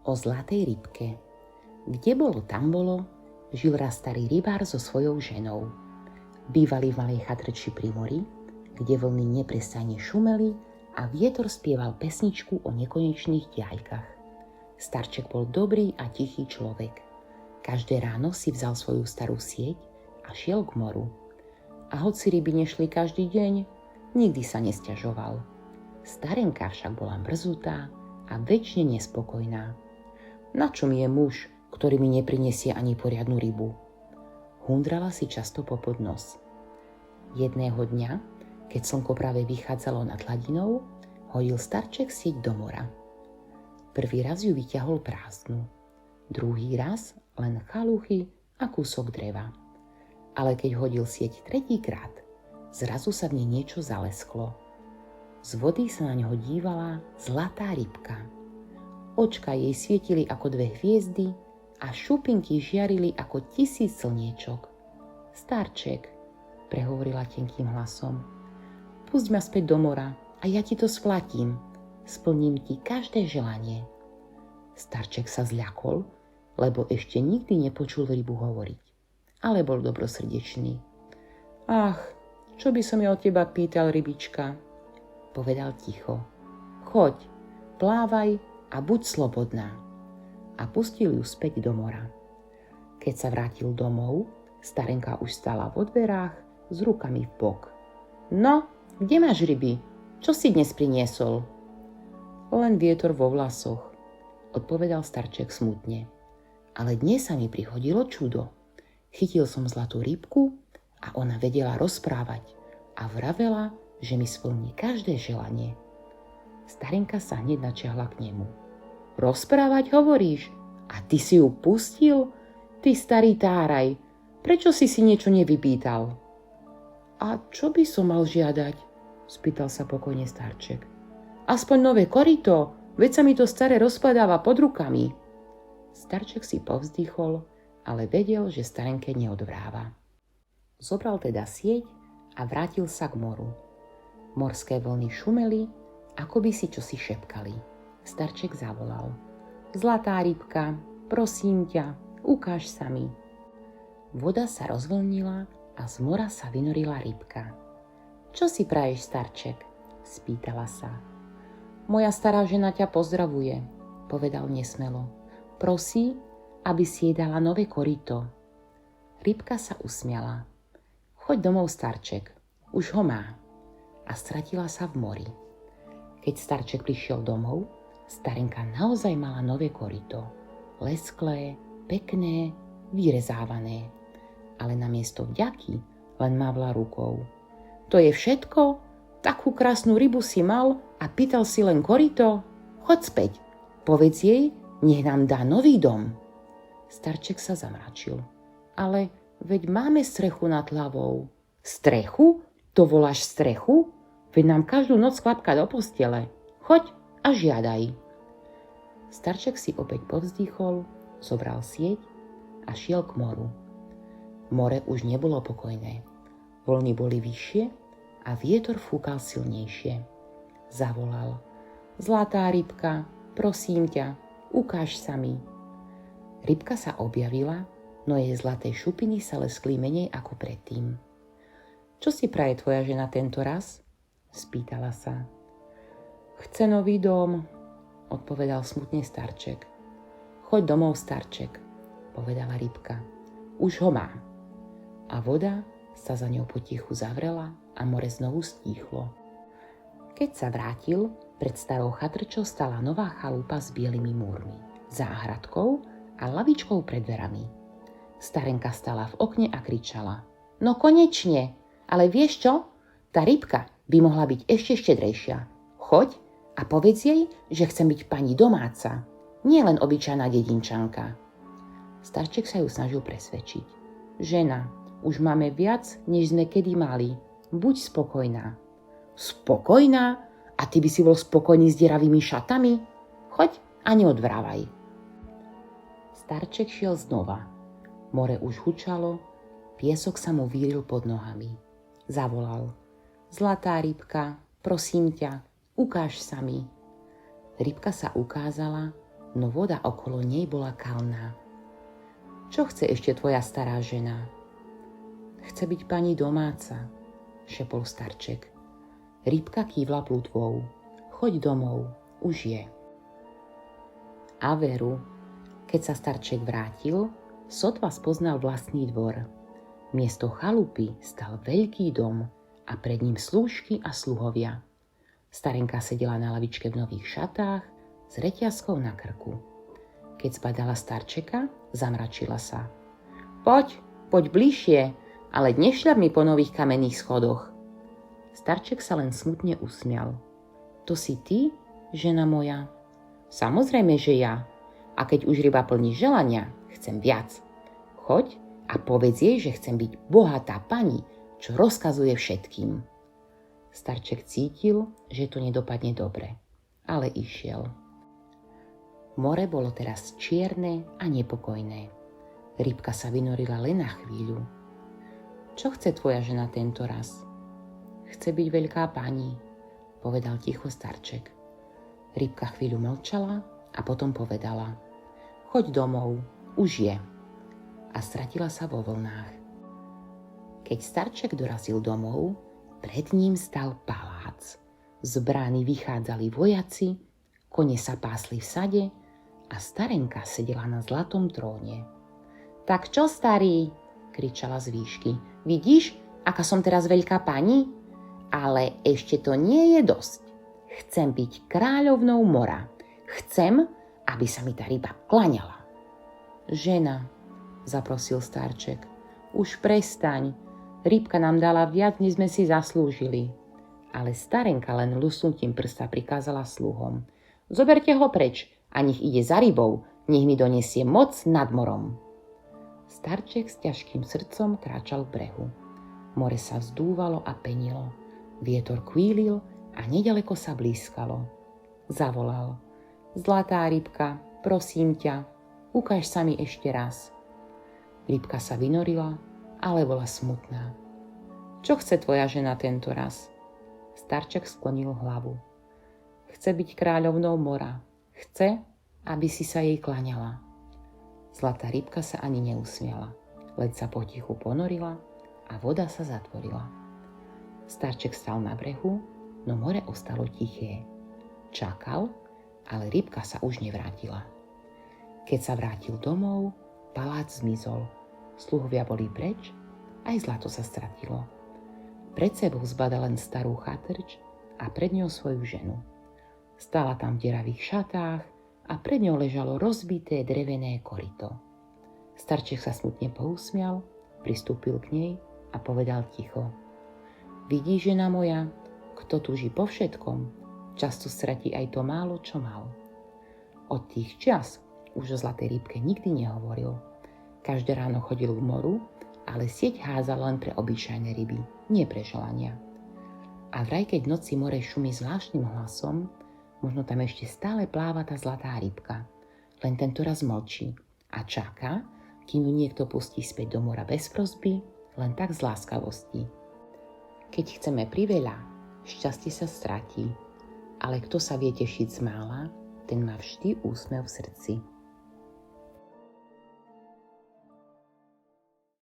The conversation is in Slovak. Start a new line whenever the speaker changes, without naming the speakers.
O zlatej rybke. Kde bolo, tam bolo, žil raz starý rybár so svojou ženou. Bývali v malej chatrči pri mori, kde vlny neprestajne šumeli a vietor spieval pesničku o nekonečných diaľkach. Starček bol dobrý a tichý človek. Každé ráno si vzal svoju starú sieť a šiel k moru. A hoci ryby nešli každý deň, nikdy sa nesťažoval. Starenka však bola mrzutá a večne nespokojná. Na čo mi je muž, ktorý mi neprinesie ani poriadnu rybu? Hundrala si často popod nos. Jedného dňa, keď slnko práve vychádzalo nad hladinou, hodil starček sieť do mora. Prvý raz ju vyťahol prázdnu, druhý raz len chaluchy a kúsok dreva. Ale keď hodil sieť tretíkrát, zrazu sa v nej niečo zalesklo. Z vody sa na ňo dívala zlatá rybka. Očka jej svietili ako dve hviezdy a šupinky žiarili ako 1000 slniečok. Starček, prehovorila tenkým hlasom, pusť ma späť do mora a ja ti to splatím. Splním ti každé želanie. Starček sa zľakol, lebo ešte nikdy nepočul rybu hovoriť. Ale bol dobrosrdečný. Ach, čo by som ja od teba pýtal, rybička? Povedal ticho. Choď, plávaj a buď slobodná. A pustil ju späť do mora. Keď sa vrátil domov, starenka už stála vo dverách s rukami v bok. No, kde máš ryby? Čo si dnes priniesol? Len vietor vo vlasoch, odpovedal starček smutne. Ale dnes sa mi prihodilo čudo. Chytil som zlatú rybku a ona vedela rozprávať a vravela, že mi splní každé želanie. Starenka sa hneď načiahla k nemu. Rozprávať hovoríš? A ty si ju pustil? Ty starý táraj, prečo si niečo nevypýtal? A čo by som mal žiadať? Spýtal sa pokojne starček. Aspoň nové korito, veď sa mi to staré rozpadáva pod rukami. Starček si povzdychol, ale vedel, že starenke neodvráva. Zobral teda sieť a vrátil sa k moru. Morské vlny šumeli, ako by si čosi šepkali. Starček zavolal. Zlatá rybka, prosím ťa, ukáž sa mi. Voda sa rozvlnila a z mora sa vynorila rybka. Čo si praješ, starček? Spýtala sa. Moja stará žena ťa pozdravuje, povedal nesmelo. Prosí, aby si jej dala nové korito. Rybka sa usmiala. Choď domov, starček, už ho má. A stratila sa v mori. Keď starček prišiel domov, starenka naozaj mala nové korito. Lesklé, pekné, vyrezávané. Ale namiesto vďaky len mávla rukou. To je všetko? Takú krásnu rybu si mal a pýtal si len korito? Choď späť, povedz jej, nech nám dá nový dom. Starček sa zamračil. Ale veď máme strechu nad hlavou. Strechu? To voláš strechu? Veď nám každú noc klapka do postele. Choď a žiadaj. Starček si opäť povzdychol, zobral sieť a šiel k moru. More už nebolo pokojné. Vlny boli vyššie a vietor fúkal silnejšie. Zavolal. Zlatá rybka, prosím ťa, ukáž sa mi. Rybka sa objavila, no jej zlaté šupiny sa leskli menej ako predtým. Čo si praje tvoja žena tento raz? Spýtala sa. Chce nový dom, odpovedal smutne starček. Choď domov, starček, povedala rybka. Už ho má. A voda sa za ňou potichu zavrela a more znovu stíchlo. Keď sa vrátil, pred starou chatrčou stala nová chalupa s bielými múrmi, záhradkou a lavičkou pred dverami. Starenka stala v okne a kričala. No konečne, ale vieš čo? Tá rybka by mohla byť ešte štedrejšia. Choď a povedz jej, že chcem byť pani domáca, nie len obyčajná dedinčanka. Starček sa ju snažil presvedčiť. Žena, už máme viac, než sme kedy mali. Buď spokojná. Spokojná? A ty by si bol spokojný s deravými šatami? Choď a neodvrávaj. Starček šiel znova. More už hučalo, piesok sa mu víril pod nohami. Zavolal. Zlatá rybka, prosím ťa, ukáž sa mi. Rybka sa ukázala, no voda okolo nej bola kalná. Čo chce ešte tvoja stará žena? Chce byť pani domáca, šepol starček. Rybka kývla plutvou. Choď domov, už je. A veru, keď sa starček vrátil, sotva spoznal vlastný dvor. Miesto chalupy stal veľký dom a pred ním slúžky a sluhovia. Starenka sedela na lavičke v nových šatách s reťazkou na krku. Keď zbadala starčeka, zamračila sa. Poď bližšie, ale nešľap mi po nových kamenných schodoch. Starček sa len smutne usmial. To si ty, žena moja? Samozrejme, že ja. A keď už ryba plní želania, chcem viac. Choď a povedz jej, že chcem byť bohatá pani, čo rozkazuje všetkým. Starček cítil, že to nedopadne dobre, ale išiel. More bolo teraz čierne a nepokojné. Rybka sa vynorila len na chvíľu. Čo chce tvoja žena tento raz? Chce byť veľká pani, povedal ticho starček. Rybka chvíľu mlčala a potom povedala: Choď domov, už je. A stratila sa vo vlnách. Keď starček dorazil domov, pred ním stal palác. Z brány vychádzali vojaci, kone sa pásli v sade a starenka sedela na zlatom tróne. Tak čo, starý? Kričala z výšky. Vidíš, aká som teraz veľká pani? Ale ešte to nie je dosť. Chcem byť kráľovnou mora. Chcem, aby sa mi tá ryba klaňala. Žena, zaprosil starček, už prestaň. Rybka nám dala viac, než sme si zaslúžili. Ale starenka len lusnutím prsta prikázala sluhom. Zoberte ho preč a nech ide za rybou, nech mi donesie moc nad morom. Starček s ťažkým srdcom kráčal k brehu. More sa vzdúvalo a penilo. Vietor kvílil a neďaleko sa blízkalo. Zavolal: Zlatá rybka, prosím ťa, ukáž sa mi ešte raz. Rybka sa vynorila, ale bola smutná. Čo chce tvoja žena tento raz? Starček sklonil hlavu. Chce byť kráľovnou mora. Chce, aby si sa jej klaňala. Zlatá rybka sa ani neusmiala, len sa potichu ponorila a voda sa zatvorila. Starček stal na brehu, no more ostalo tiché. Čakal, ale rybka sa už nevrátila. Keď sa vrátil domov, palác zmizol. Sluhovia boli preč, aj zlato sa stratilo. Pred sebou zbadal len starú chatrč a pred ňou svoju ženu. Stála tam v deravých šatách a pred ňou ležalo rozbité drevené koryto. Starček sa smutne pousmial, pristúpil k nej a povedal ticho: Vidíš, žena moja, kto túži po všetkom, často stratí aj to málo, čo mal. Od tých čias už o zlatej rybke nikdy nehovoril. Každé ráno chodil k moru, ale sieť házal len pre obyčajné ryby, nie pre želania. A vraj, keď v noci more šumí zvláštnym hlasom, možno tam ešte stále pláva tá zlatá rybka. Len tento raz mlčí a čaká, kým ju niekto pustí späť do mora bez prosby, len tak z láskavosti. Keď chceme priveľa, šťastie sa stratí, ale kto sa vie tešiť z mála, ten má vždy úsmev v srdci.